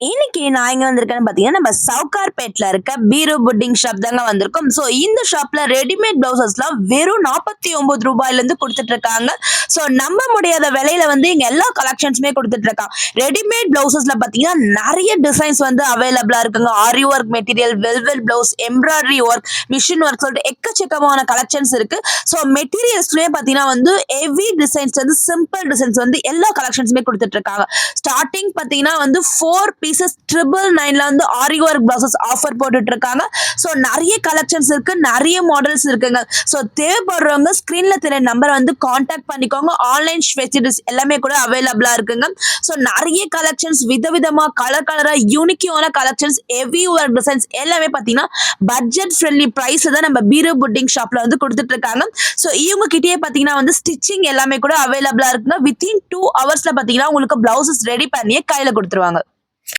இன்னைக்கு நான் எங்க வந்திருக்கேன்னு பாத்தீங்கன்னா நம்ம சவுகார்பேட்ல இருக்க பீரோ புட்டிங் ஷாப் தாங்க வந்திருக்கோம். ஸோ இந்த ஷாப்ல ரெடிமேட் பிளவுசஸ்லாம் வெறும் 49 ரூபாயில இருந்து கொடுத்துட்டு இருக்காங்க. ஸோ நம்ப முடியாத விலையில வந்து இங்க எல்லா கலெக்ஷன்ஸுமே கொடுத்துட்டு இருக்காங்க. ரெடிமேட் பிளவுசஸ்ல பாத்தீங்கன்னா நிறைய டிசைன்ஸ் வந்து அவைலபிளா இருக்குங்க. Aari work material, velvet blouse, embroidery work, machine work சொல்லிட்டு எக்கச்சக்கமான கலெக்ஷன்ஸ் இருக்கு. ஸோ மெட்டீரியல்ஸ்லயே பாத்தீங்கன்னா வந்து ஹெவி டிசைன்ஸ் வந்து சிம்பிள் டிசைன்ஸ் வந்து எல்லா கலெக்ஷன்ஸுமே கொடுத்துட்டு இருக்காங்க. ஸ்டார்டிங் பாத்தீங்கன்னா வந்து 4 பீசஸ் 999 வந்து ஆரி ஒர்க் பிளவுசஸ் ஆஃபர் போட்டுட்டு இருக்காங்க. ஸோ நிறைய கலெக்ஷன்ஸ் இருக்கு, நிறைய மாடல்ஸ் இருக்குங்க. ஸோ தேவைப்படுறவங்க ஸ்கிரீன்ல தெரிய நம்பர் வந்து காண்டாக்ட் பண்ணிக்கோங்க. ஆன்லைன் ஃபெசிலிட்டிஸ் எல்லாமே கூட அவைலபிளா இருக்குங்க. ஸோ நிறைய கலெக்ஷன்ஸ் விதவிதமா கலரா யூனிக்கான கலெக்ஷன்ஸ் ஹெவி ஒர்க் டிசைன்ஸ் எல்லாமே பார்த்தீங்கன்னா பட்ஜெட் ஃப்ரெண்ட்லி பிரைஸ் தான் நம்ம பீரோ புட்டிங் ஷாப்ல வந்து கொடுத்துட்டு இருக்காங்க. ஸோ இவங்க கிட்டயே பார்த்தீங்கன்னா வந்து ஸ்டிச்சிங் எல்லாமே கூட அவைலபிளா இருக்குங்க. வித்தின் 2 ஹவர்ஸ்ல பார்த்தீங்கன்னா உங்களுக்கு பிளவுசஸ் ரெடி பண்ணியே கையில கொடுத்துருவாங்க.